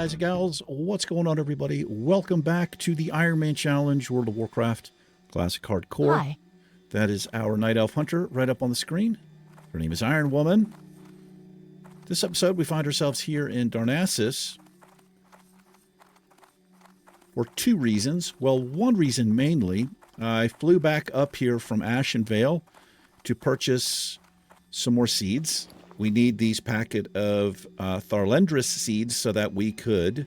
guys and gals. What's going on, everybody? Welcome back to the Ironman Challenge, World of Warcraft, Classic Hardcore. Hi. That is our Night Elf Hunter right up on the screen. Her name is Iron Woman. This episode, we find ourselves here in Darnassus for two reasons. Well, one reason mainly, I flew back up here from Ashen Vale to purchase some more seeds. We need these packet of Tharlendris seeds so that we could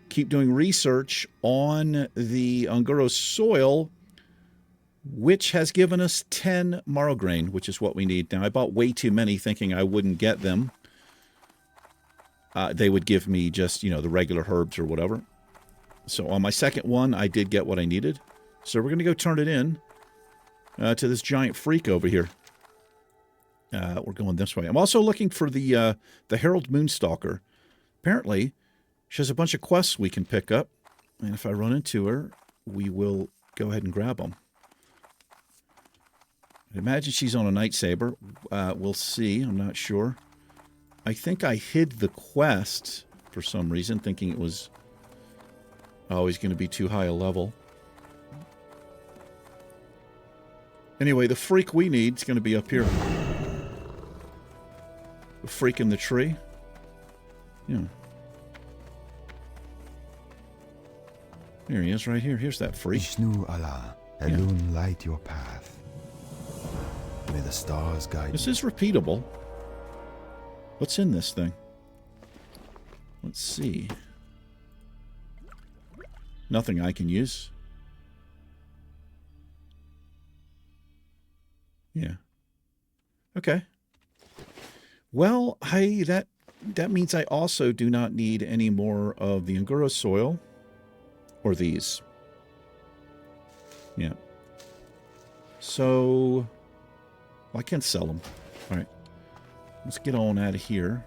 keep doing research on the Unguros soil, which has given us 10 marrow grain, which is what we need. Now, I bought way too many thinking I wouldn't get them. They would give me just, you know, the regular herbs or whatever. So on my second one, I did get what I needed. So we're going to go turn it in to this giant freak over here. We're going this way. I'm also looking for the Herald Moonstalker. Apparently, she has a bunch of quests we can pick up. And if I run into her, we will go ahead and grab them. I imagine she's on a Night Saber. We'll see. I'm not sure. I think I hid the quest for some reason, thinking it was always going to be too high a level. Anyway, the freak we need is going to be up here. The freak in the tree. Yeah. Here he is, right here. Here's that freak. Vishnu Allah, alone light your path. May the stars guide you. This is repeatable. What's in this thing? Let's see. Nothing I can use. Yeah. Okay. Well, that means I also do not need any more of the Unguros soil or these. Yeah. So I can sell them. All right. Let's get on out of here.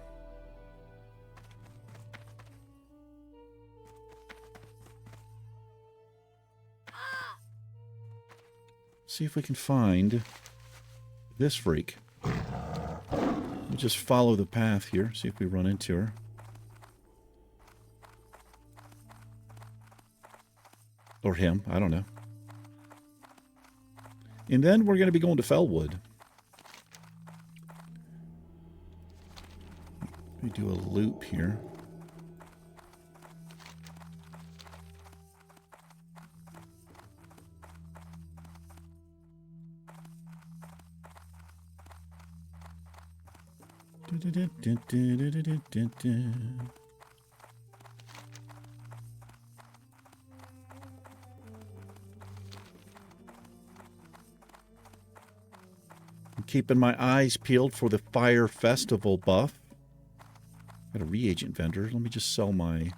See if we can find this freak. We'll just follow the path here, see if we run into her. Or him, I don't know. And then we're going to be going to Fellwood. Let me do a loop here. I'm keeping my eyes peeled for the Fire Festival buff. Got a reagent vendor. Let me just sell my...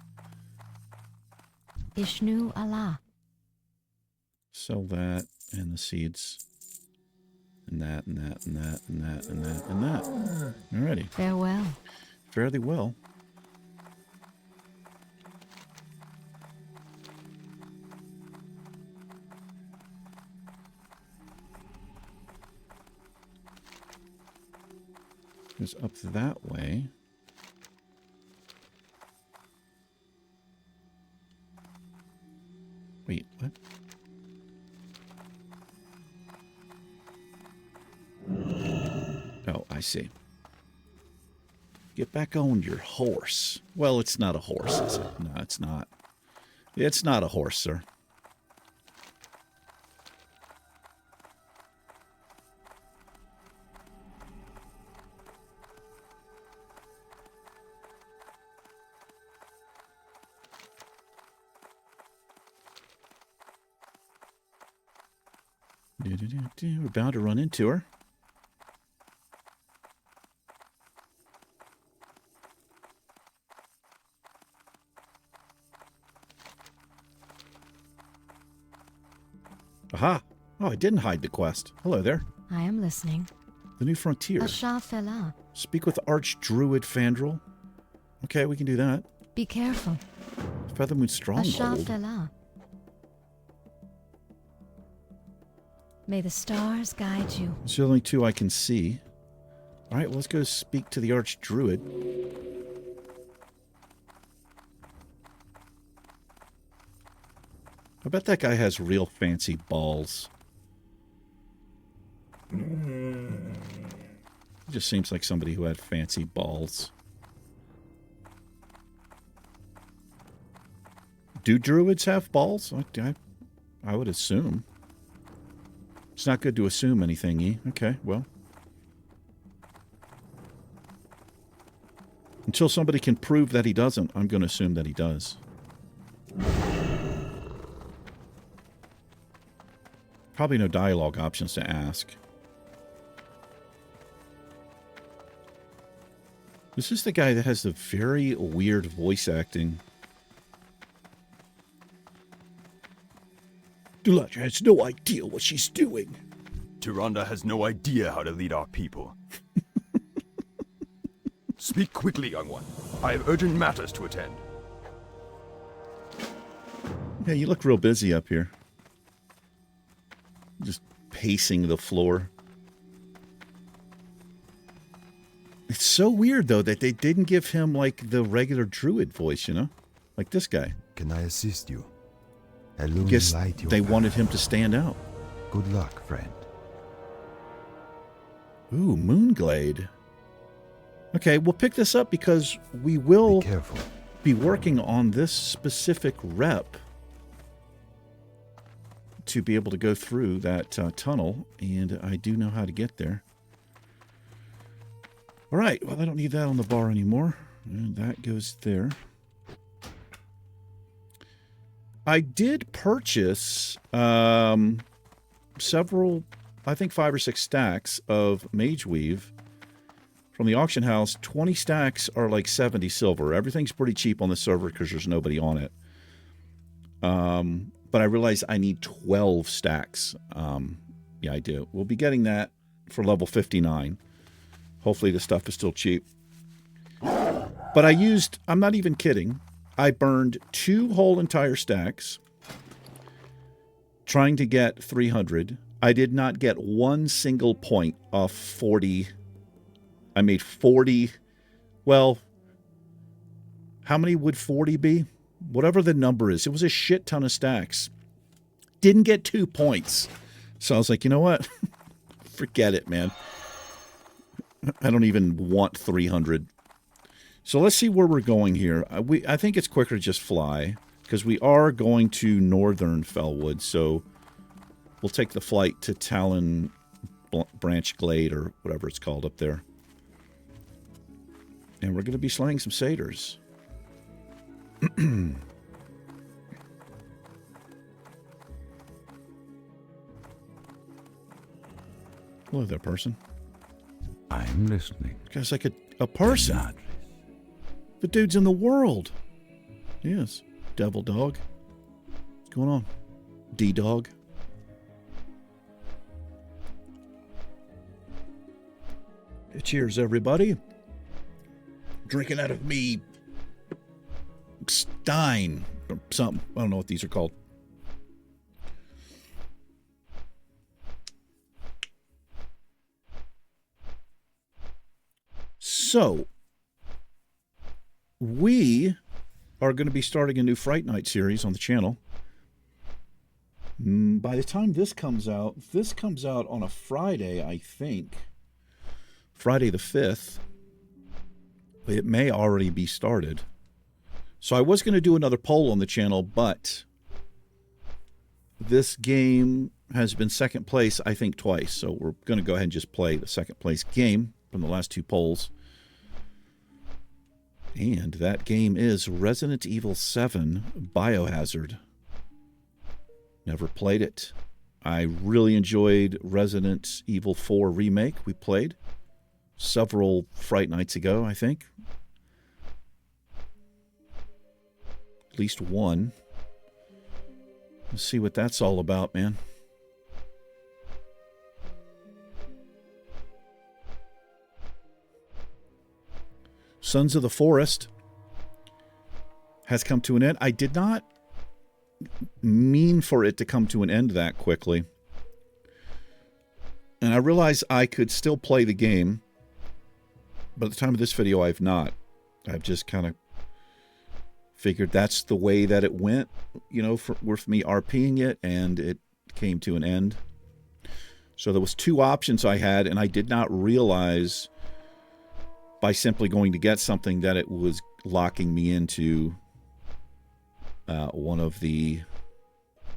Vishnu Allah. Sell that and the seeds. And that, and that, and that, and that, and that, and that. Alrighty. Farewell. Fairly well. Goes up that way. Wait, what? Oh, I see. Get back on your horse. Well, it's not a horse, is it? No, it's not. It's not a horse, sir. We're bound to run into her. Aha! Oh, I didn't hide the quest. Hello there. I am listening. The New Frontier. Ashafela. Speak with Archdruid Fandral. Okay, we can do that. Be careful. Feathermoon Stronghold. Ashafela. May the stars guide you. It's the only two I can see. All right, well, let's go speak to the Archdruid. I bet that guy has real fancy balls. He just seems like somebody who had fancy balls. Do druids have balls? I would assume. It's not good to assume anything, E. Okay, well. Until somebody can prove that he doesn't, I'm going to assume that he does. Probably no dialogue options to ask. This is the guy that has the very weird voice acting. Dulaja has no idea what she's doing. Tyrande has no idea how to lead our people. Speak quickly, young one. I have urgent matters to attend. Yeah, you look real busy up here. Just pacing the floor. It's so weird, though, that they didn't give him, like, the regular druid voice, you know? Like this guy. Can I assist you? I guess they wanted him to stand out. Good luck, friend. Ooh, Moonglade. Okay, we'll pick this up because we will be working on this specific rep to be able to go through that tunnel, and I do know how to get there. All right, well, I don't need that on the bar anymore. And that goes there. I did purchase several, I think 5 or 6 stacks of Mage Weave from the auction house. 20 stacks are like 70 silver. Everything's pretty cheap on the server because there's nobody on it. But I realized I need 12 stacks. Yeah, I do. We'll be getting that for level 59. Hopefully the stuff is still cheap. But I used, I'm not even kidding, I burned 2 whole entire stacks trying to get 300. I did not get one single point off 40. I made 40. Well, how many would 40 be? Whatever the number is. It was a shit ton of stacks. Didn't get 2 points. So I was like, you know what? Forget it, man. I don't even want 300. So let's see where we're going here. I think it's quicker to just fly because we are going to Northern Fellwood. So we'll take the flight to Talon Branch Glade or whatever it's called up there. And we're going to be slaying some satyrs. Hello there, person. I'm listening. Guy's like a person. The dude's in the world. Yes. Devil dog. What's going on? D-dog. Cheers, everybody. Drinking out of me stein or something. I don't know what these are called. So, we are going to be starting a new Fright Night series on the channel. By the time this comes out on a Friday, I think. Friday the 5th. It may already be started. So I was going to do another poll on the channel, but this game has been second place, I think, twice. So we're going to go ahead and just play the second place game from the last 2 polls. And that game is Resident Evil 7 Biohazard. Never played it. I really enjoyed Resident Evil 4 Remake we played several Fright Nights ago, I think. At least one. Let's see what that's all about, man. Sons of the Forest has come to an end. I did not mean for it to come to an end that quickly. And I realized I could still play the game. But at the time of this video, I've not. I've just kind of figured that's the way that it went, you know, with me RPing it, and it came to an end. So there was 2 options I had, and I did not realize by simply going to get something that it was locking me into one of the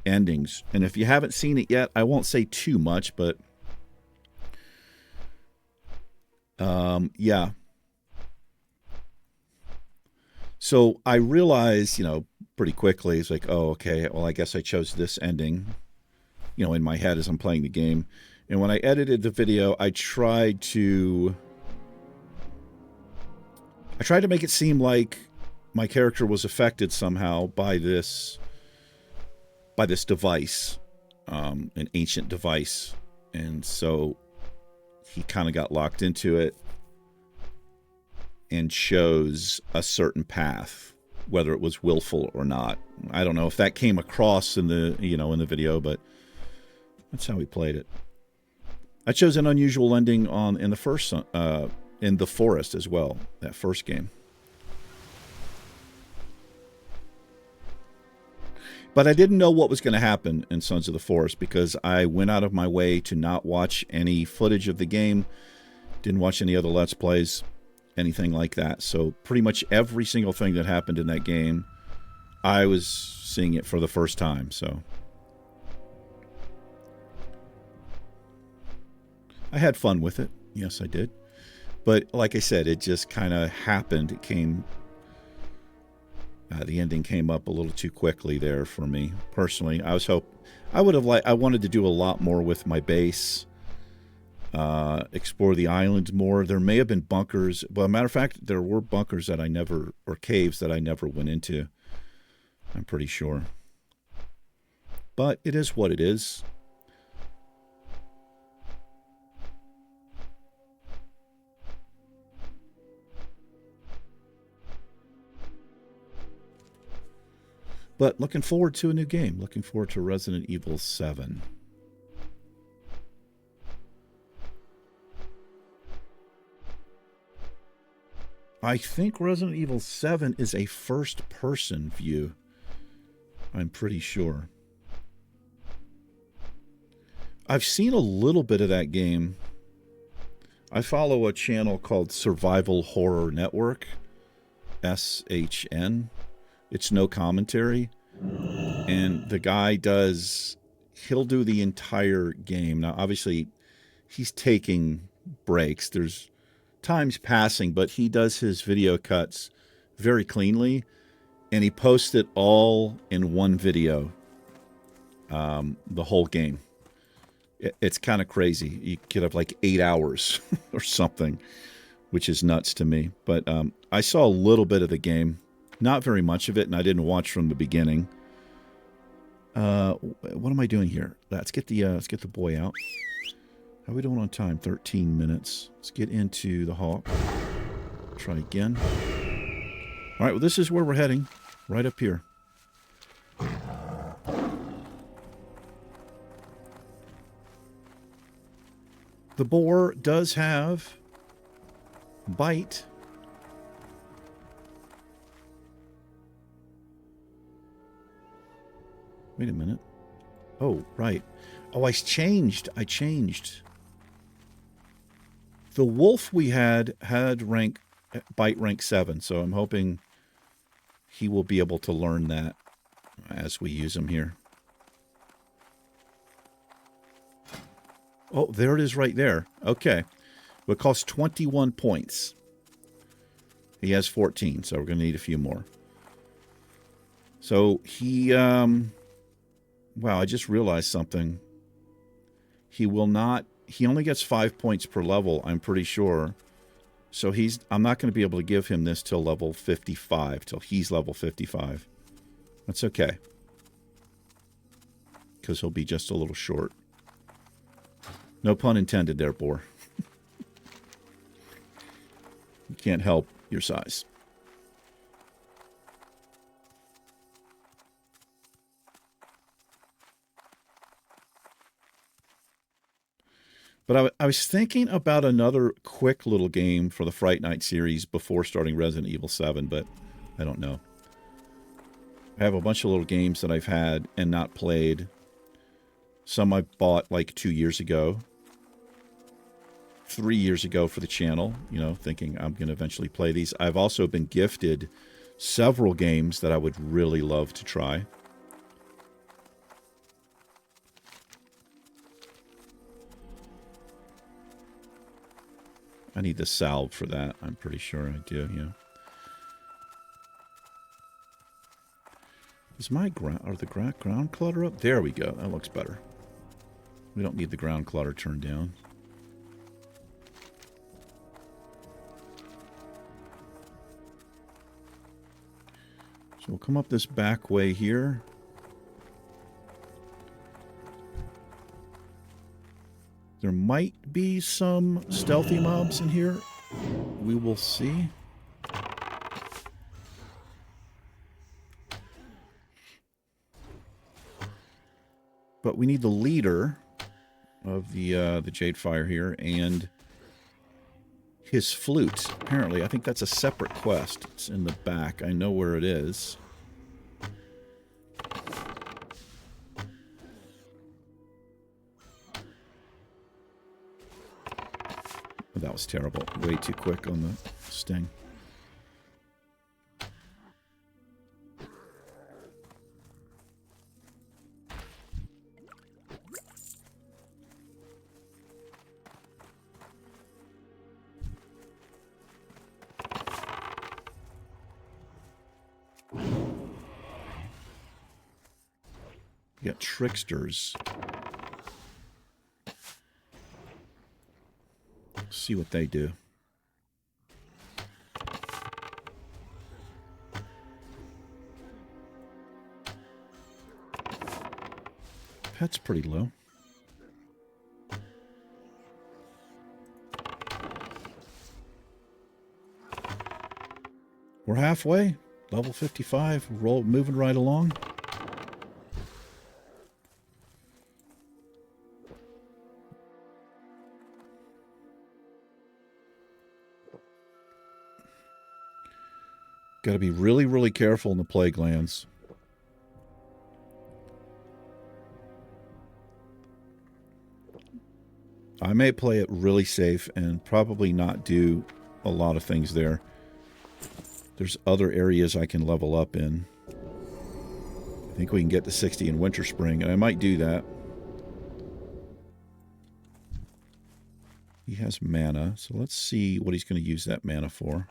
endings. And if you haven't seen it yet, I won't say too much, but yeah. So I realized, you know, pretty quickly, it's like, oh, okay, well, I guess I chose this ending, you know, in my head as I'm playing the game. And when I edited the video, I tried to make it seem like my character was affected somehow by this device, an ancient device. And so he kind of got locked into it and chose a certain path, whether it was willful or not. I don't know if that came across in the, you know, in the video, but that's how we played it. I chose an unusual ending in the first in the forest as well, that first game. But I didn't know what was going to happen in Sons of the Forest because I went out of my way to not watch any footage of the game, didn't watch any other Let's Plays, anything like that. So pretty much every single thing that happened in that game, I was seeing it for the first time. So I had fun with it. Yes, I did. But like I said, it just kind of happened. It came... the ending came up a little too quickly there for me personally. I wanted to do a lot more with my base, explore the island more. There may have been bunkers. Well, matter of fact, there were bunkers that or caves that I never went into. I'm pretty sure. But it is what it is. But looking forward to a new game. Looking forward to Resident Evil 7. I think Resident Evil 7 is a first-person view. I'm pretty sure. I've seen a little bit of that game. I follow a channel called Survival Horror Network. SHN. It's no commentary. And the guy he'll do the entire game. Now, obviously, he's taking breaks. There's times passing, but he does his video cuts very cleanly. And he posts it all in one video. The whole game. It's kind of crazy. You could have like 8 hours or something, which is nuts to me. But I saw a little bit of the game. Not very much of it, and I didn't watch from the beginning. What am I doing here? Let's get the boy out. How are we doing on time? 13 minutes. Let's get into the Hawk. Try again. All right, well, this is where we're heading. Right up here. The boar does have bite. Wait a minute. Oh, right. Oh, I changed. The wolf we had bite rank 7, so I'm hoping he will be able to learn that as we use him here. Oh, there it is right there. Okay. Well, it costs 21 points. He has 14, so we're going to need a few more. So he... Wow, I just realized something. He only gets 5 points per level, I'm pretty sure. So I'm not going to be able to give him this till level 55, till he's level 55. That's okay. Because he'll be just a little short. No pun intended there, boar. You can't help your size. But I was thinking about another quick little game for the Fright Night series before starting Resident Evil 7, but I don't know. I have a bunch of little games that I've had and not played. Some I bought like 2 years ago. 3 years ago for the channel, you know, thinking I'm going to eventually play these. I've also been gifted several games that I would really love to try. I need the salve for that. I'm pretty sure I do, yeah. Is my ground, are the ground clutter up? There we go. That looks better. We don't need the ground clutter turned down. So we'll come up this back way here. There might be some stealthy mobs in here. We will see. But we need the leader of the Jade Fire here and his flute. Apparently, I think that's a separate quest. It's in the back. I know where it is. Oh, that was terrible. Way too quick on the sting. We got tricksters. Let's see what they do. Pet's pretty low. We're halfway. Level 55. Moving right along. Got to be really, really careful in the plague lands. I may play it really safe and probably not do a lot of things there. There's other areas I can level up in. I think we can get to 60 in Winter Spring, and I might do that. He has mana, so let's see what he's going to use that mana for.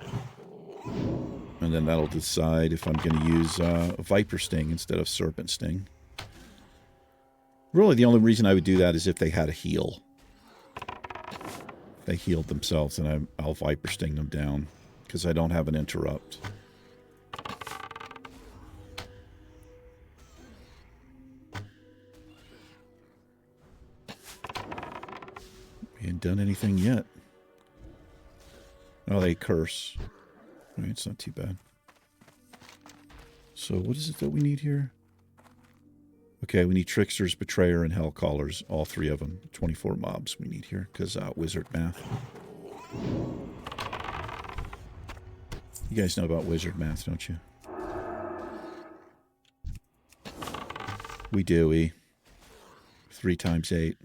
And then that'll decide if I'm going to use Viper Sting instead of Serpent Sting. Really, the only reason I would do that is if they had a heal. If they healed themselves, and I'll Viper Sting them down, because I don't have an interrupt. We ain't done anything yet. Oh, they curse. All right, it's not too bad. So what is it that we need here? Okay, we need Tricksters, Betrayer, and Hellcallers. All three of them. 24 mobs we need here, because wizard math. You guys know about wizard math, don't you? We do, 3 times 8.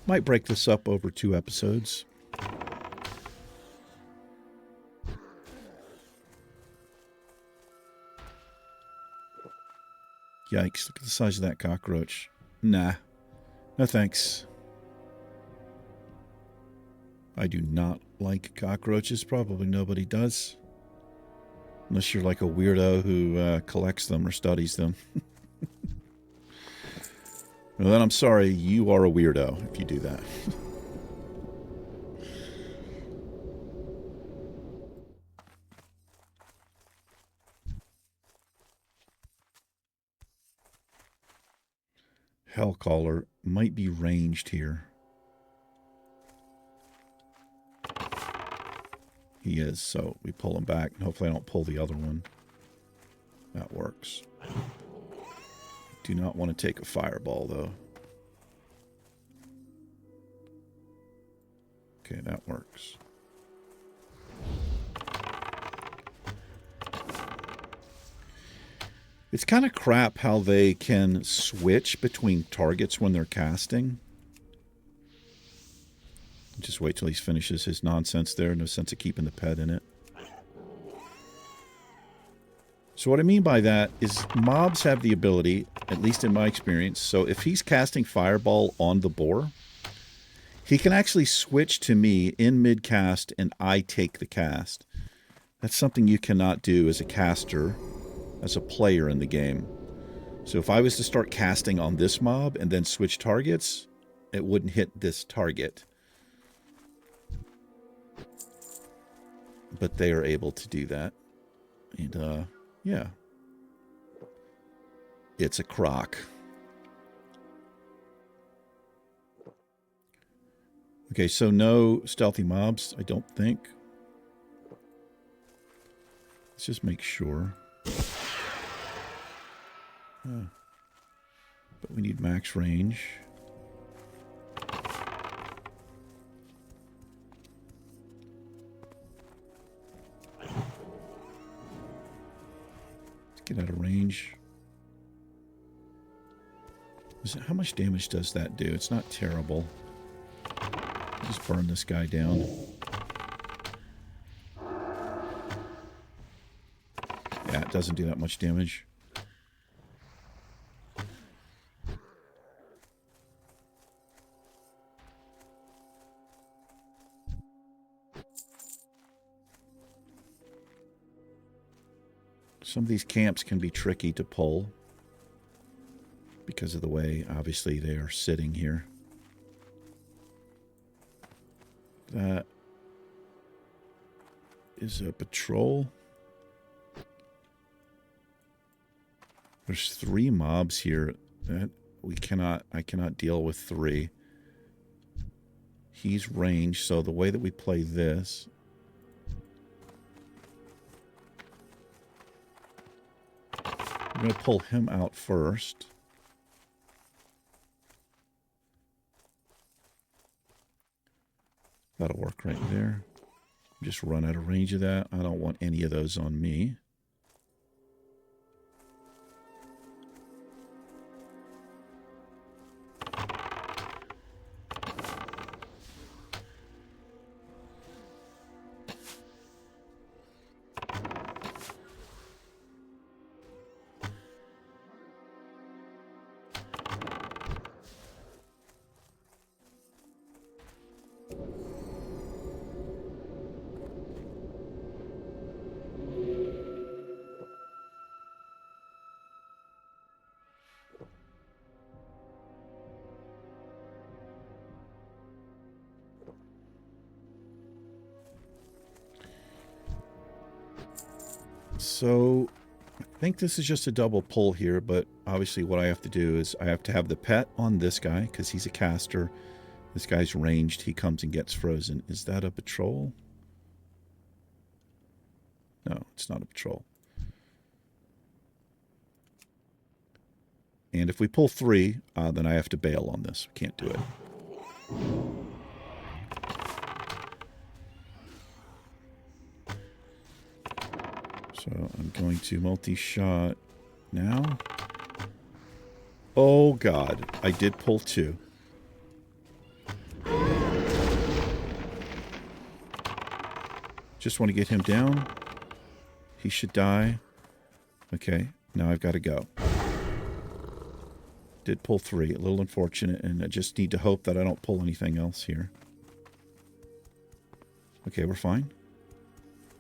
Might break this up over 2 episodes. Yikes, look at the size of that cockroach. Nah. No thanks. I do not like cockroaches. Probably nobody does. Unless you're like a weirdo who collects them or studies them. Well, then I'm sorry, you are a weirdo if you do that. Hellcaller might be ranged here. He is, so we pull him back. And hopefully I don't pull the other one. That works. Do not want to take a fireball, though. Okay, that works. It's kind of crap how they can switch between targets when they're casting. Just wait till he finishes his nonsense there. No sense of keeping the pet in it. So what I mean by that is mobs have the ability, at least in my experience, so if he's casting Fireball on the boar, he can actually switch to me in mid-cast and I take the cast. That's something you cannot do as a caster, as a player in the game. So if I was to start casting on this mob and then switch targets, it wouldn't hit this target. But they are able to do that. And, yeah. It's a crock. Okay, so no stealthy mobs, I don't think. Let's just make sure. But we need max range. Get out of range. How much damage does that do? It's not terrible. Just burn this guy down. Yeah, it doesn't do that much damage. Some of these camps can be tricky to pull because of the way, obviously, they are sitting here. That is a patrol. There's 3 mobs here that I cannot deal with 3. He's ranged, so the way that we play this, I'm going to pull him out first. That'll work right there. Just run out of range of that. I don't want any of those on me. So, I think this is just a double pull here, but obviously what I have to do is I have to have the pet on this guy because he's a caster. This guy's ranged. He comes and gets frozen. Is that a patrol? No, it's not a patrol. And if we pull 3, then I have to bail on this. We can't do it. So I'm going to multi-shot now. Oh God, I did pull 2. Just want to get him down. He should die. Okay, now I've got to go. Did pull 3, a little unfortunate, and I just need to hope that I don't pull anything else here. Okay, we're fine.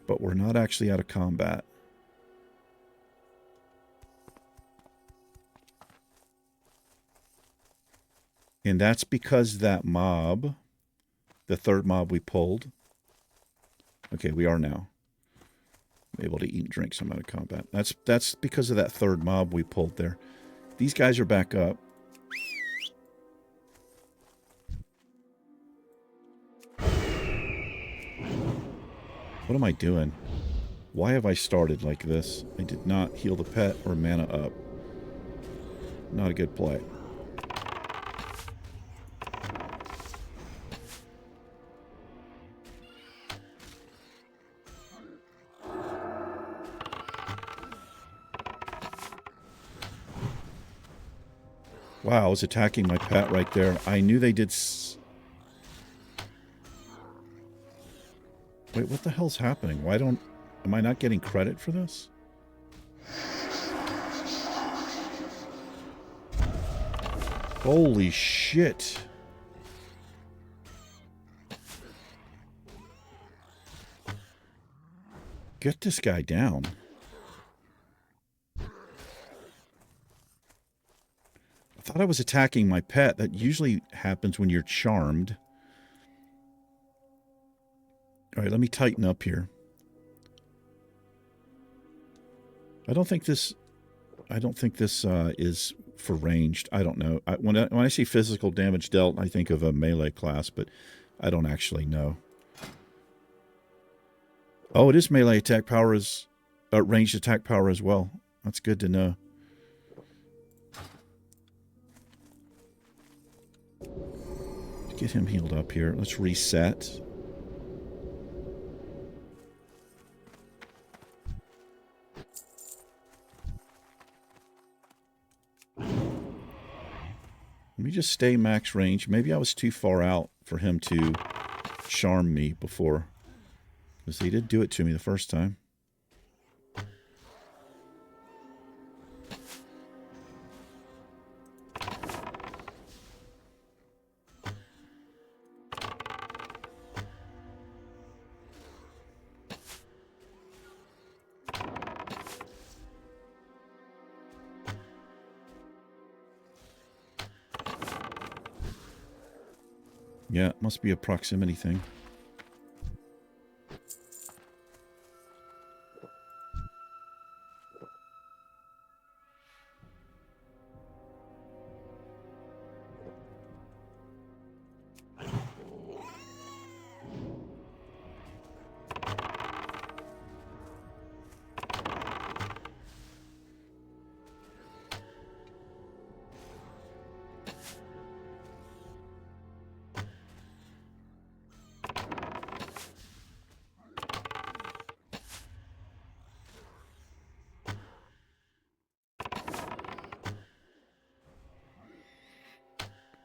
But we're not actually out of combat. And that's because that mob, the 3rd mob we pulled. Okay, we are now. I'm able to eat and drink, so I'm out of combat. That's because of that 3rd mob we pulled there. These guys are back up. What am I doing? Why have I started like this? I did not heal the pet or mana up. Not a good play. Wow, I was attacking my pet right there. I knew they did... Wait, what the hell's happening? Why don't... Am I not getting credit for this? Holy shit. Get this guy down. I thought I was attacking my pet. That usually happens when you're charmed. All right, let me tighten up here. I don't think this is for ranged. I don't know. When I see physical damage dealt, I think of a melee class, but I don't actually know. Oh, it is melee attack power as ranged attack power as well. That's good to know. Let's get him healed up here. Let's reset. Let me just stay max range. Maybe I was too far out for him to charm me before. Because he did do it to me the first time. Yeah, it must be a proximity thing.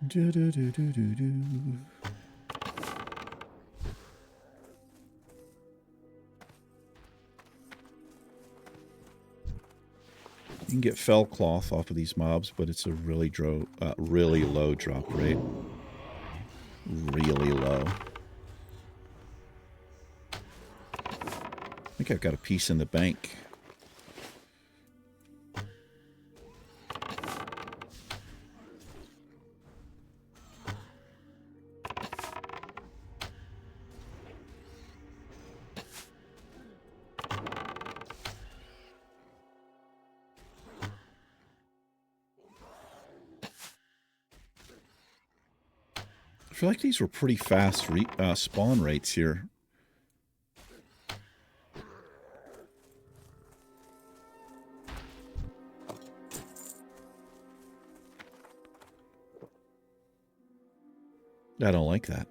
Do, do, do, do, do, do. You can get fell cloth off of these mobs, but it's a really low drop rate. Really low. I think I've got a piece in the bank. I feel like these were pretty fast spawn rates here. I don't like that.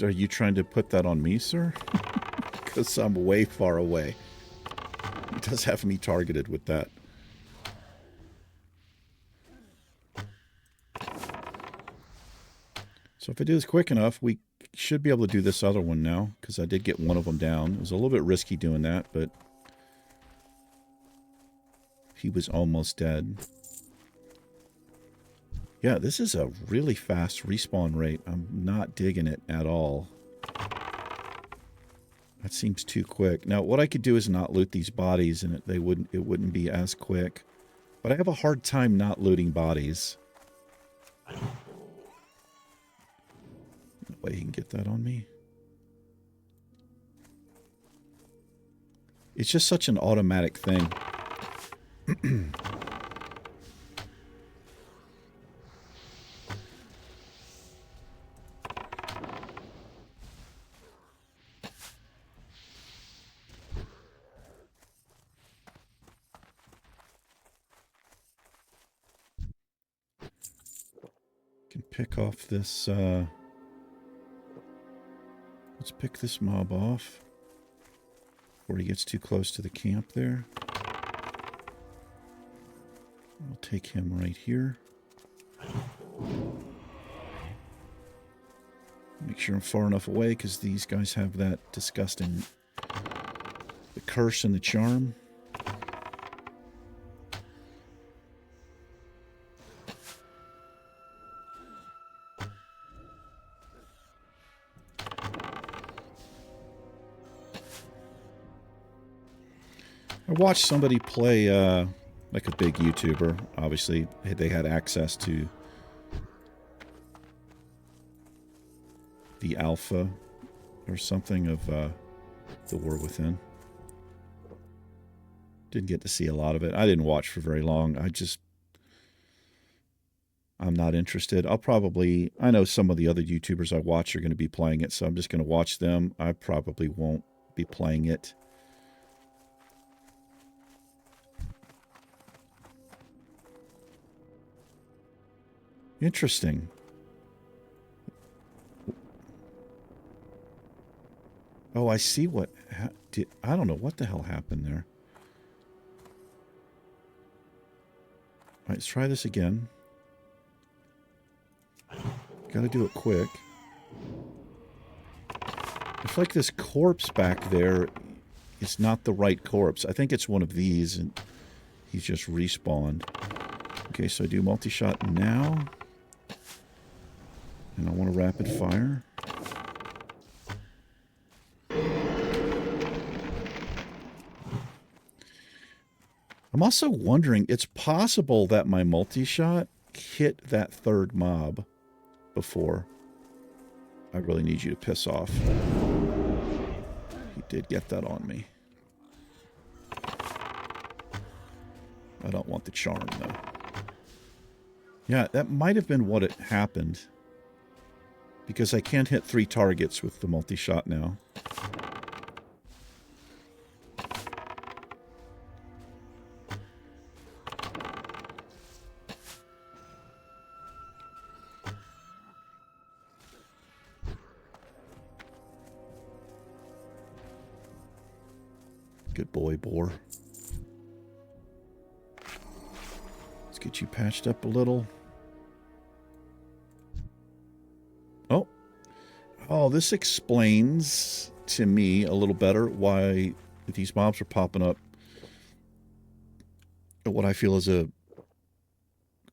Are you trying to put that on me, sir? Because I'm way far away. It does have me targeted with that. So if I do this quick enough, we should be able to do this other one now, because I did get one of them down. It was a little bit risky doing that, but he was almost dead. Yeah, this is a really fast respawn rate. I'm not digging it at all. That seems too quick. Now, what I could do is not loot these bodies, and it wouldn't be as quick. But I have a hard time not looting bodies. No way he can get that on me. It's just such an automatic thing. Can pick off this, let's pick this mob off before he gets too close to the camp there. I'll take him right here. Make sure I'm far enough away because these guys have that disgusting, the curse and the charm. I watched somebody play, like a big YouTuber. Obviously, they had access to the alpha or something of The War Within. Didn't get to see a lot of it. I didn't watch for very long. I'm not interested. I know some of the other YouTubers I watch are going to be playing it, so I'm just going to watch them. I probably won't be playing it. Interesting. Oh, I see what... I don't know what the hell happened there. All right, let's try this again. Gotta do it quick. I feel like this corpse back there is not the right corpse. I think it's one of these, and he's just respawned. Okay, so I do multi-shot now. And I want a rapid fire. I'm also wondering, it's possible that my multi-shot hit that third mob before. I really need you to piss off. He did get that on me. I don't want the charm, though. Yeah, that might have been what it happened. Because I can't hit 3 targets with the multi-shot now. Good boy, Boar. Let's get you patched up a little. Oh, this explains to me a little better why these mobs are popping up at what I feel is a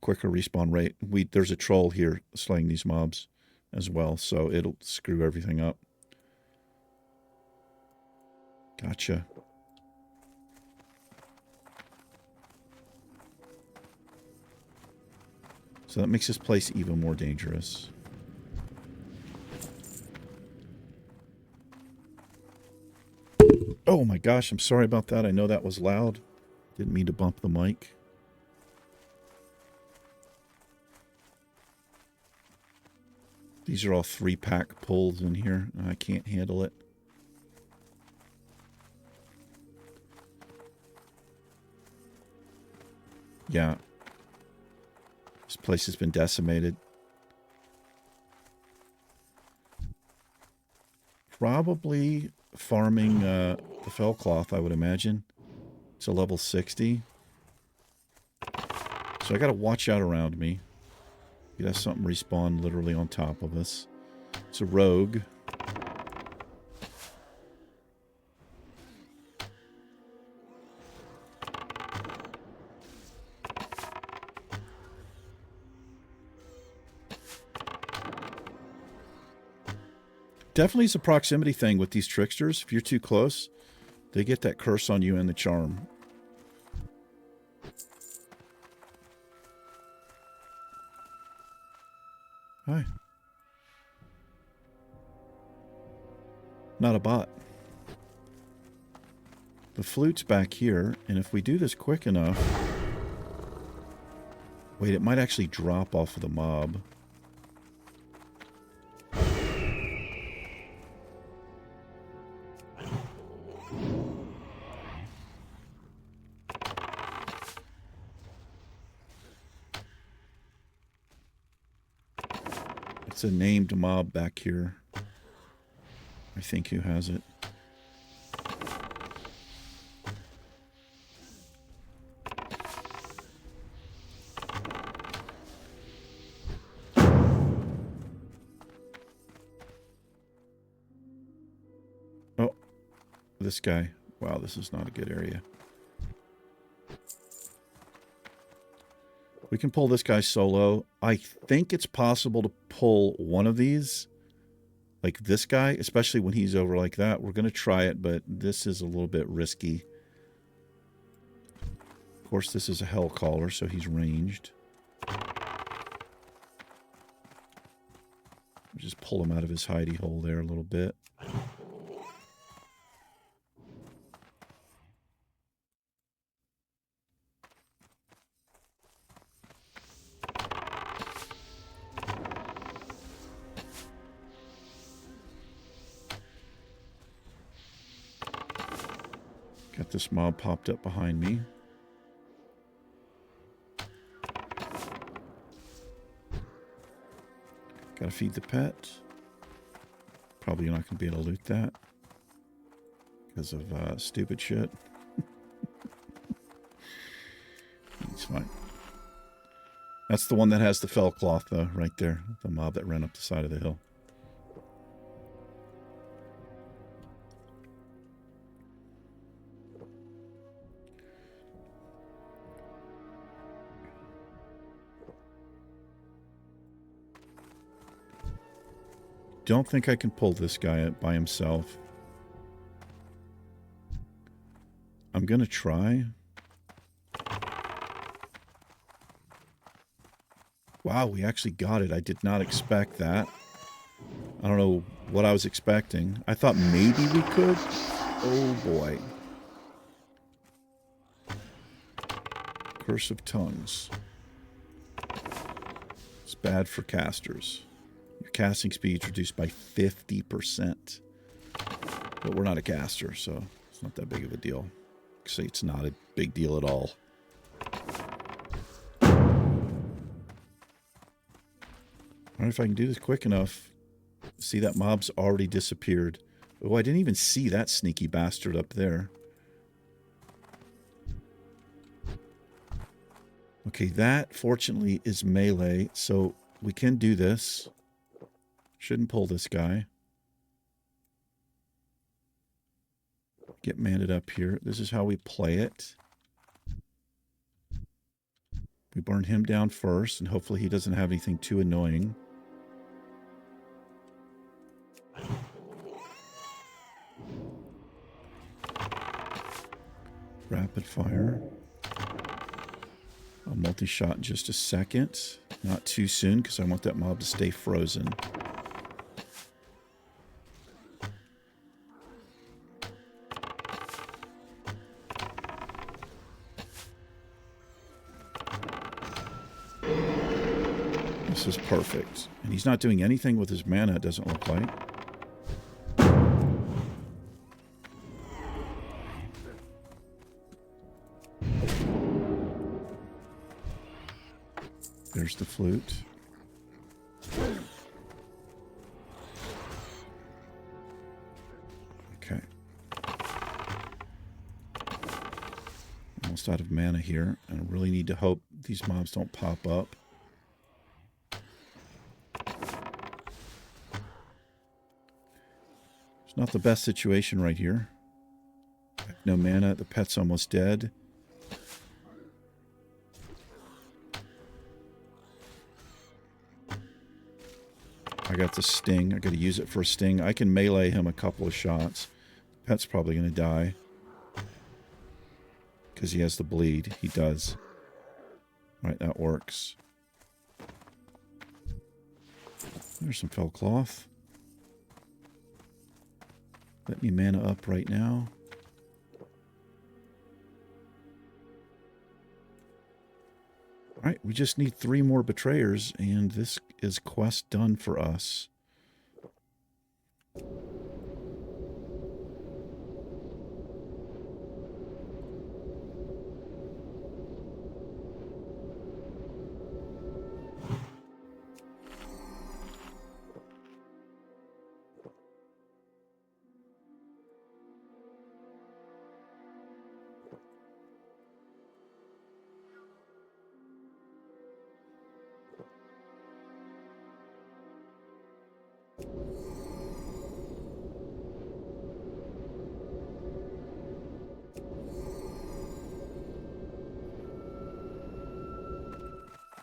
quicker respawn rate. There's a troll here slaying these mobs as well, so it'll screw everything up. Gotcha. So that makes this place even more dangerous. Oh my gosh, I'm sorry about that. I know that was loud. Didn't mean to bump the mic. These are all 3-pack pulls in here. I can't handle it. Yeah. This place has been decimated. Probably farming the fell cloth, I would imagine. It's a level 60. So I got to watch out around me. Could have something respawn literally on top of us. It's a rogue. Definitely is a proximity thing with these tricksters. If you're too close, they get that curse on you and the charm. Hi. Not a bot. The flute's back here, and if we do this quick enough... Wait, it might actually drop off of the mob. It's a named mob back here. I think who has it. Oh, this guy. Wow, this is not a good area. We can pull this guy solo. I think it's possible to pull one of these, like this guy, especially when he's over like that. We're going to try it, but this is a little bit risky. Of course, this is a hell caller, so he's ranged. Just pull him out of his hidey hole there a little bit. Got this mob popped up behind me. Gotta feed the pet. Probably not gonna be able to loot that because of stupid shit. It's fine. That's the one that has the fell cloth, though, right there. The mob that ran up the side of the hill. Don't think I can pull this guy by himself. I'm gonna try. Wow, we actually got it. I did not expect that. I don't know what I was expecting. I thought maybe we could. Oh boy. Curse of Tongues. It's bad for casters. Your casting speed is reduced by 50%. But we're not a caster, so it's not that big of a deal. Actually, it's not a big deal at all. I wonder if I can do this quick enough. See, that mob's already disappeared. Oh, I didn't even see that sneaky bastard up there. Okay, that, fortunately, is melee, so we can do this. Shouldn't pull this guy. Get manted up here. This is how we play it. We burn him down first, and hopefully he doesn't have anything too annoying. Rapid fire. I'll multi-shot in just a second. Not too soon, because I want that mob to stay frozen. This is perfect. And he's not doing anything with his mana, it doesn't look like. There's the flute. Okay. Almost out of mana here. And I really need to hope these mobs don't pop up. It's not the best situation right here. No mana, the pet's almost dead. I got the sting. I got to use it for a sting. I can melee him a couple of shots. Pet's probably going to die. Because he has the bleed. He does. Right, that works. There's some fell cloth. Let me mana up right now. Alright, we just need 3 more betrayers, and this is quest done for us.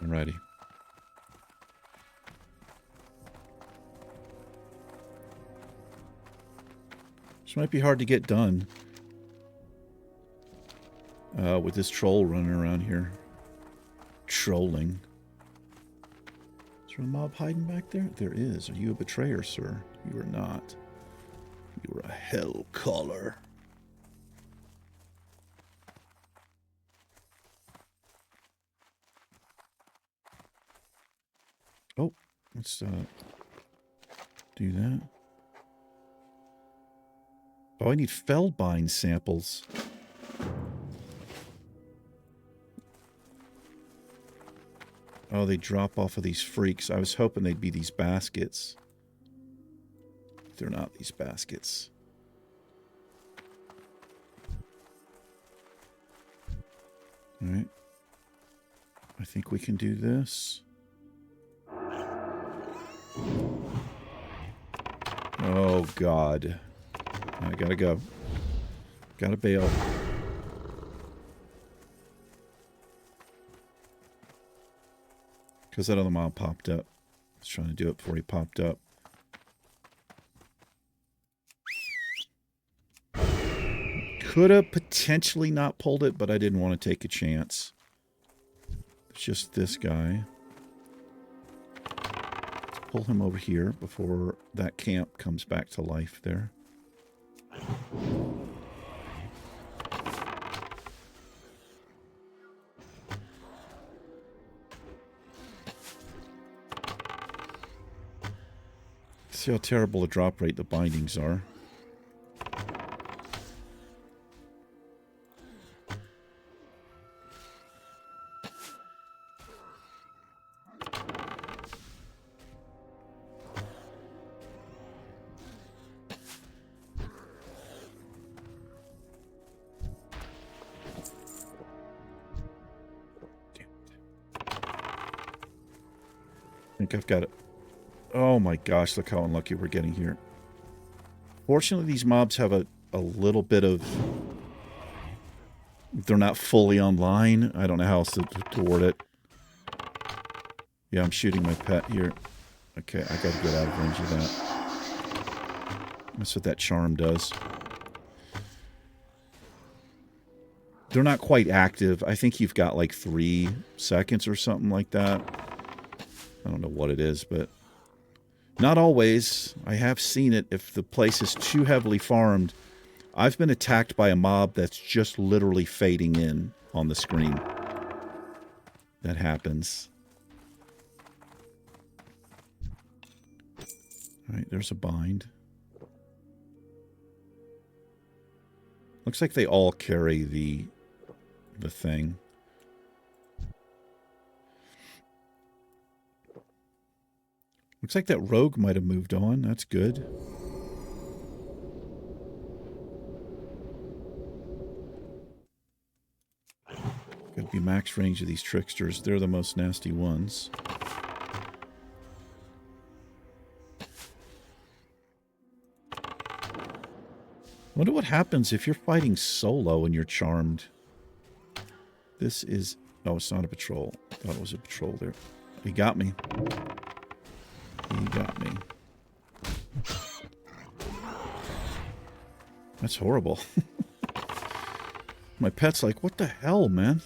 I'm ready. This might be hard to get done with this troll running around here. Trolling. Is there a mob hiding back there? There is. Are you a betrayer, sir? You are not. You are a hell caller. Oh, let's do that. Oh, I need Feldbind samples. Oh, they drop off of these freaks. I was hoping they'd be these baskets. They're not these baskets. All right. I think we can do this. Oh, God. I gotta go. Gotta bail. Because that other mob popped up. I was trying to do it before he popped up. Could have potentially not pulled it, but I didn't want to take a chance. It's just this guy. Let's pull him over here before that camp comes back to life there. See how terrible a drop rate the bindings are. I think I've got it. Oh my gosh, look how unlucky we're getting here. Fortunately, these mobs have a little bit of... They're not fully online. I don't know how else to word it. Yeah, I'm shooting my pet here. Okay, I gotta get out of range of that. That's what that charm does. They're not quite active. I think you've got like 3 seconds or something like that. I don't know what it is, but... Not always. I have seen it if the place is too heavily farmed. I've been attacked by a mob that's just literally fading in on the screen. That happens. Alright, there's a bind. Looks like they all carry the thing. Looks like that rogue might have moved on. That's good. Gotta be max range of these tricksters. They're the most nasty ones. Wonder what happens if you're fighting solo and you're charmed. This is... Oh, it's not a patrol. I thought it was a patrol there. He got me. He You got me. That's horrible. My pet's like, what the hell, man?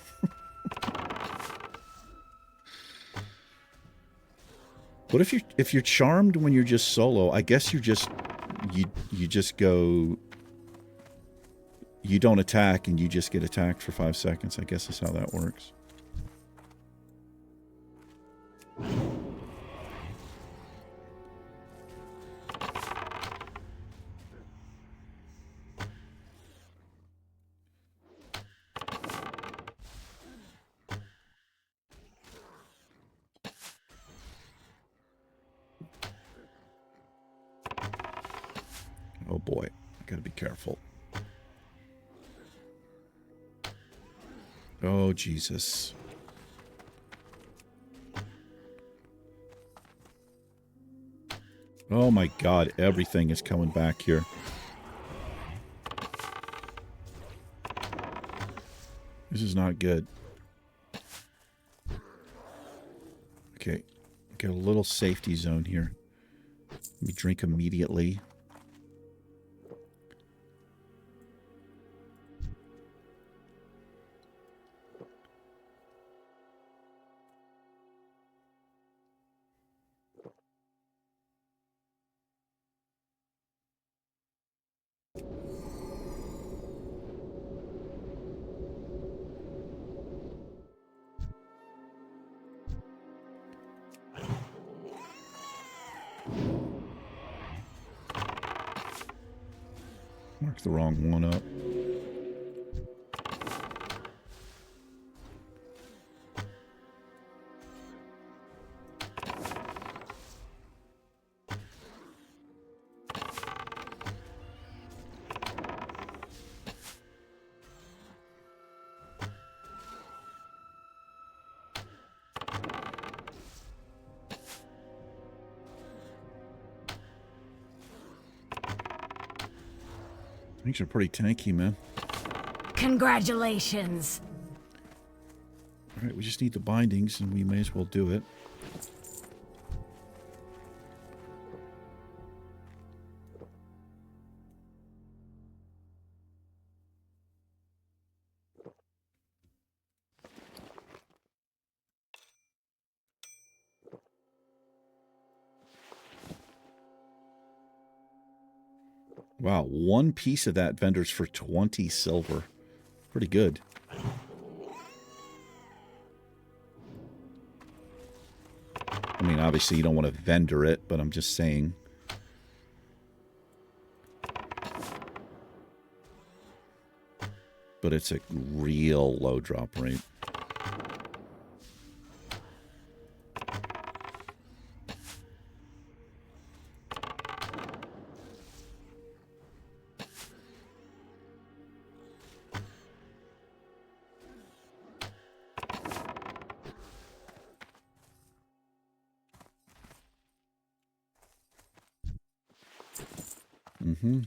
What if you're charmed when you're just solo? I guess you just go. You don't attack and you just get attacked for 5 seconds. I guess is how that works. Oh boy, I gotta be careful. Oh, Jesus. Oh my God, everything is coming back here. This is not good. Okay, get a little safety zone here. Let me drink immediately. Mark the wrong one up. Things are pretty tanky, man. Congratulations. All right, we just need the bindings, and we may as well do it. Wow, one piece of that vendor's for 20 silver. Pretty good. I mean, obviously you don't want to vendor it, but I'm just saying. But it's a real low drop rate. Mm-hmm.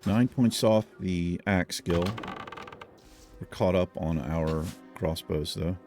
Nine points off the axe skill. We're caught up on our crossbows, though.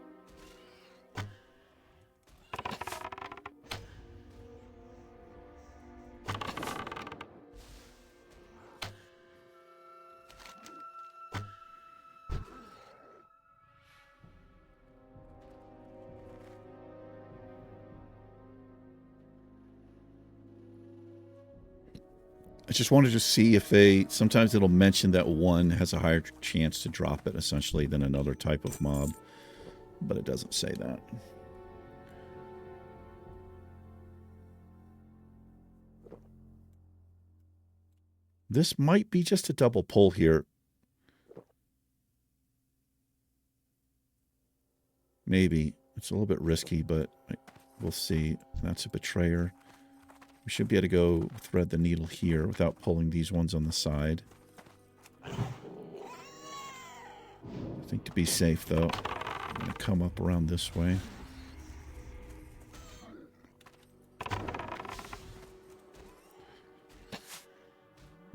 I just wanted to see if they... Sometimes it'll mention that one has a higher chance to drop it, essentially, than another type of mob. But it doesn't say that. This might be just a double pull here. Maybe. It's a little bit risky, but we'll see. That's a betrayer. We should be able to go thread the needle here without pulling these ones on the side. I think to be safe, though, I'm going to come up around this way.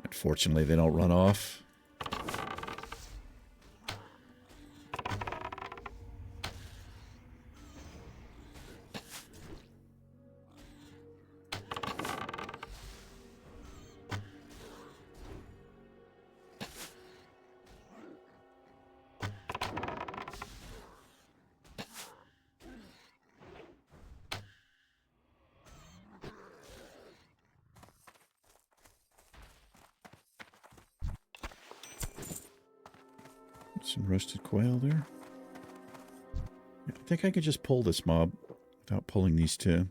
Unfortunately, they don't run off. Some roasted quail there. I think I could just pull this mob without pulling these two.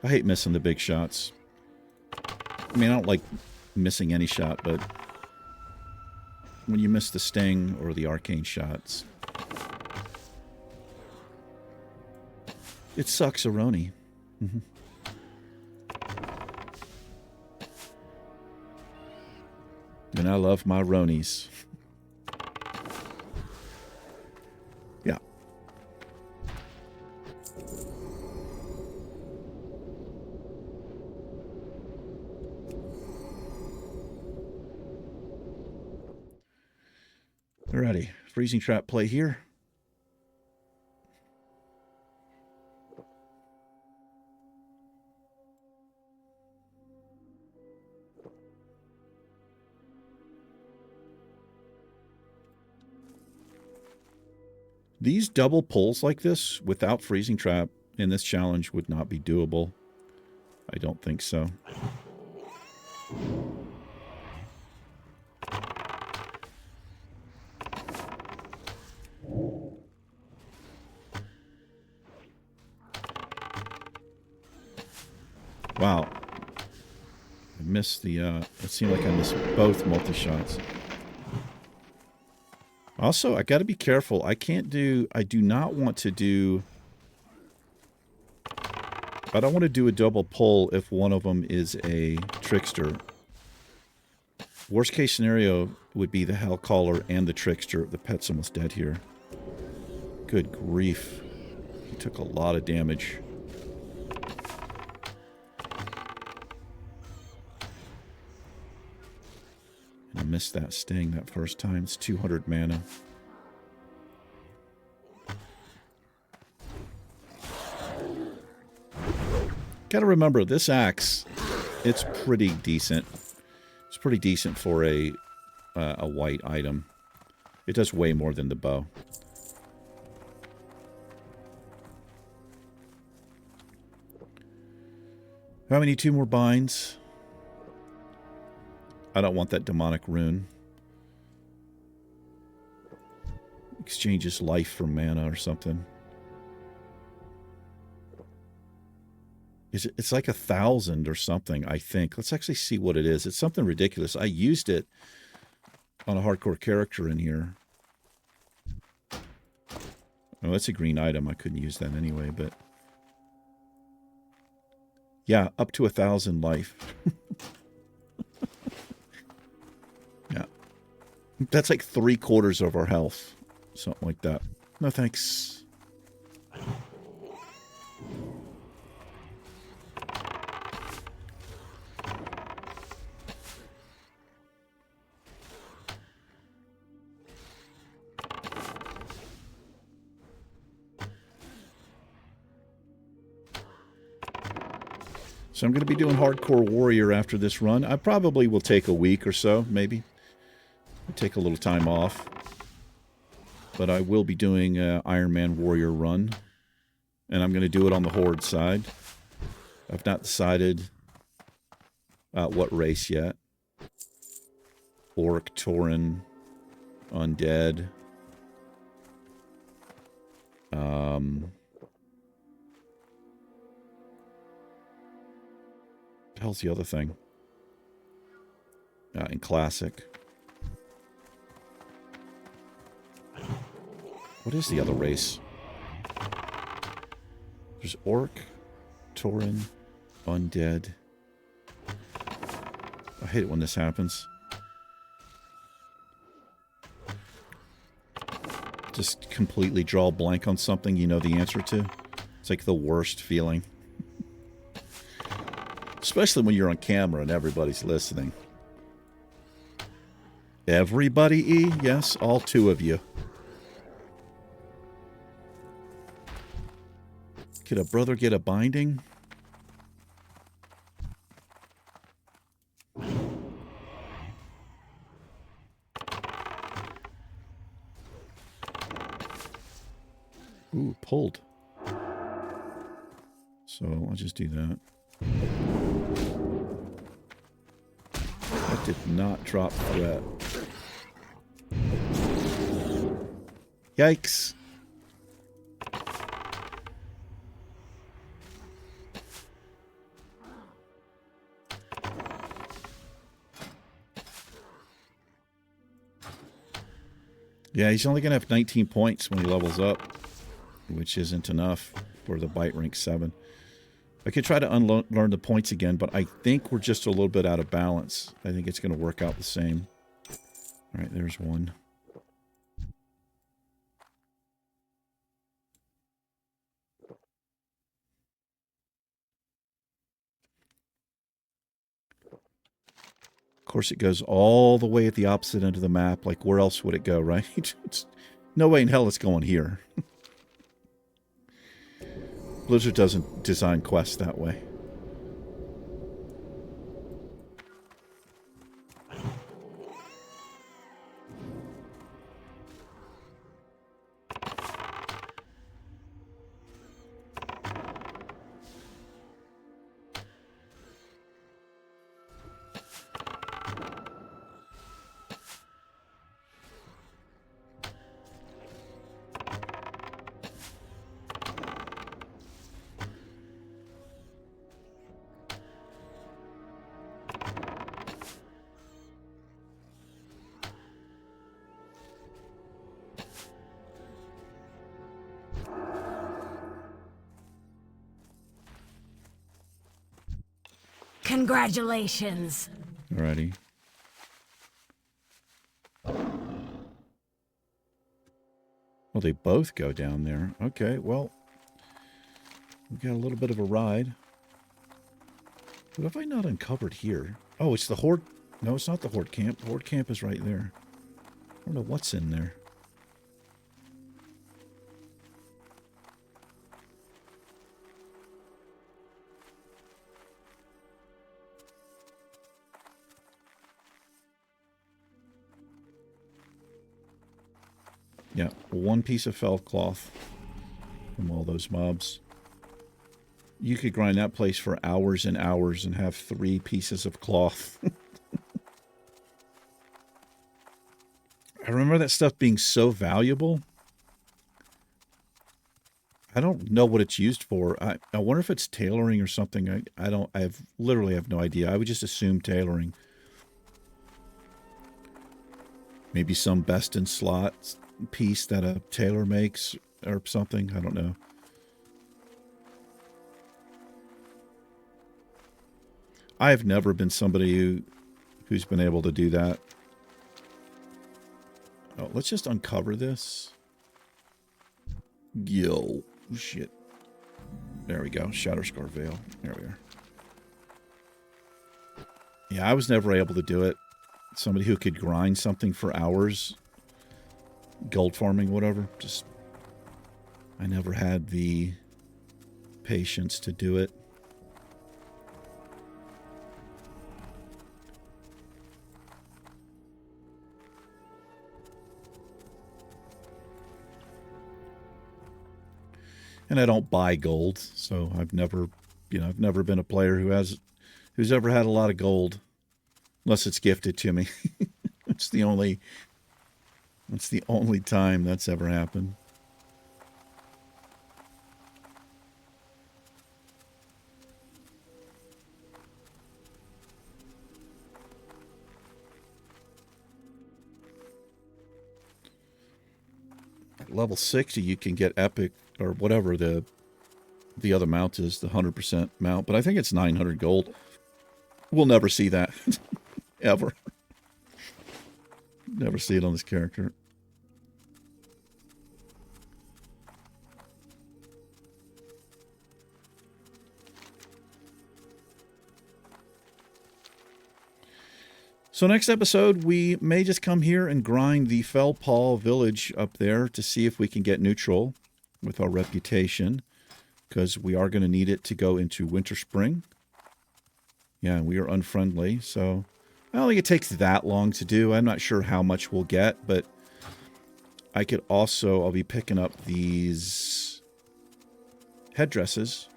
I hate missing the big shots. I mean, I don't like missing any shot, but when you miss the sting or the arcane shots, it sucks, Aroni. Mm-hmm. And I love my Ronies. Yeah. Alrighty. Freezing trap play here. These double pulls like this without freezing trap in this challenge would not be doable. I don't think so. Wow. I missed the, it seemed like I missed both multi-shots. Also, I got to be careful. I do not want to do, I don't want to do a double pull if one of them is a trickster. Worst case scenario would be the Hellcaller and the trickster. The pet's almost dead here. Good grief. He took a lot of damage. I missed that sting that first time. It's 200 mana. Gotta remember, this axe, it's pretty decent. It's pretty decent for a white item. It does way more than the bow. How many? 2 more binds? I don't want that demonic rune. Exchanges life for mana or something. It's like 1,000 or something, I think. Let's actually see what it is. It's something ridiculous. I used it on a hardcore character in here. Oh, that's a green item. I couldn't use that anyway, but... yeah, up to 1,000 life. Yeah. That's like 3/4 of our health. Something like that. No thanks. So I'm going to be doing Hardcore Warrior after this run. I probably will take a week or so, maybe. I'll take a little time off. But I will be doing an Ironman Warrior run. And I'm going to do it on the Horde side. I've not decided what race yet. Orc, Tauren, Undead. What the hell's the other thing? In Classic. What is the other race? There's Orc, Tauren, Undead. I hate it when this happens. Just completely draw a blank on something you know the answer to. It's like the worst feeling. Especially when you're on camera and everybody's listening. Everybody, E? Yes, all two of you. Could a brother get a binding? Ooh, pulled. So I'll just do that. That did not drop threat. Yikes. Yeah, he's only going to have 19 points when he levels up, which isn't enough for the bite rank 7. I could try to unlearn the points again, but I think we're just a little bit out of balance. I think it's going to work out the same. All right, there's one. Of course, it goes all the way at the opposite end of the map. Like, where else would it go, right? No way in hell it's going here. Blizzard doesn't design quests that way. Congratulations. Alrighty. Well, they both go down there. Okay, well, we got a little bit of a ride. What have I not uncovered here? Oh, it's the Horde. No, it's not the Horde camp. The Horde camp is right there. I don't know what's in there. Yeah, one piece of fell cloth from all those mobs. You could grind that place for hours and hours and have 3 pieces of cloth. I remember that stuff being so valuable. I don't know what it's used for. I wonder if it's tailoring or something. I literally have no idea. I would just assume tailoring. Maybe some best in slot piece that a tailor makes or something. I don't know. I have never been somebody who's been able to do that. Oh, let's just uncover this. Yo, shit. There we go. Shatterscar Veil. There we are. Yeah, I was never able to do it. Somebody who could grind something for hours. Gold farming, whatever. Just, I never had the patience to do it. And I don't buy gold, so I've never been a player who's ever had a lot of gold, unless it's gifted to me. It's the only time that's ever happened. At level 60, you can get epic or whatever the other mount is, the 100% mount, but I think it's 900 gold. We'll never see that. ever. Never see it on this character. So next episode, we may just come here and grind the Fellpaw village up there to see if we can get neutral with our reputation, because we are going to need it to go into Winter Spring. Yeah, we are unfriendly, so I don't think it takes that long to do. I'm not sure how much we'll get, but I could also, I'll be picking up these headdresses.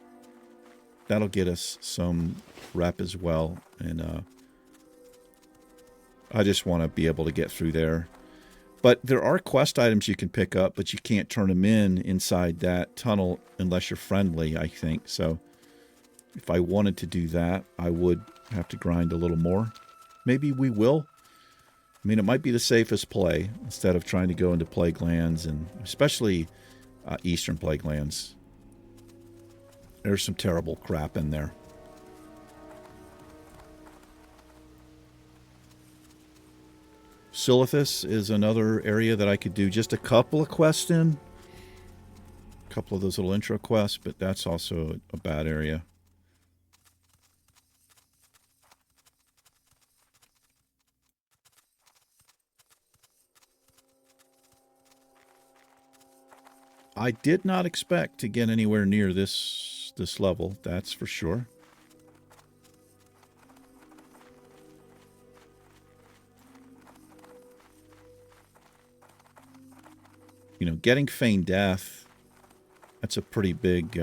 That'll get us some rep as well, and I just want to be able to get through there. But there are quest items you can pick up, but you can't turn them inside that tunnel unless you're friendly, I think. So if I wanted to do that, I would have to grind a little more. Maybe we will. I mean, it might be the safest play instead of trying to go into Plague Lands, and especially Eastern Plague Lands. There's some terrible crap in there. Silithus is another area that I could do just a couple of quests in. A couple of those little intro quests, but that's also a bad area. I did not expect to get anywhere near this level, that's for sure. You know, getting Feigned Death, that's pretty big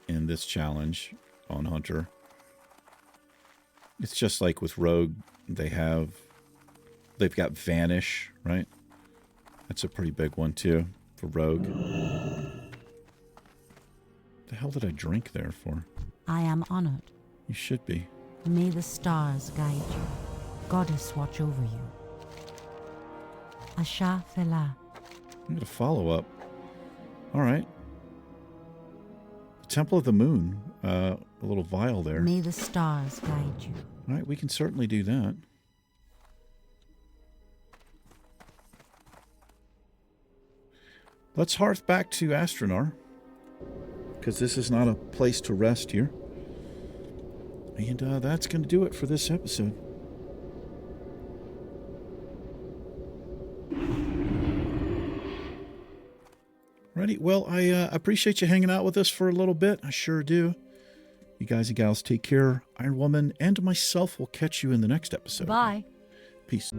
in this challenge on Hunter. It's just like with Rogue, they've got Vanish, right? That's a pretty big one too for Rogue. What the hell did I drink there for? I am honored. You should be. May the stars guide you. Goddess watch over you. Asha Fela. I'm going to follow up. All right. Temple of the Moon. A little vial there. May the stars guide you. All right, we can certainly do that. Let's hearth back to Astronar, because this is not a place to rest here. And that's going to do it for this episode. Righty, well, I appreciate you hanging out with us for a little bit. I sure do. You guys and gals take care. Iron Woman and myself will catch you in the next episode. Bye. Peace.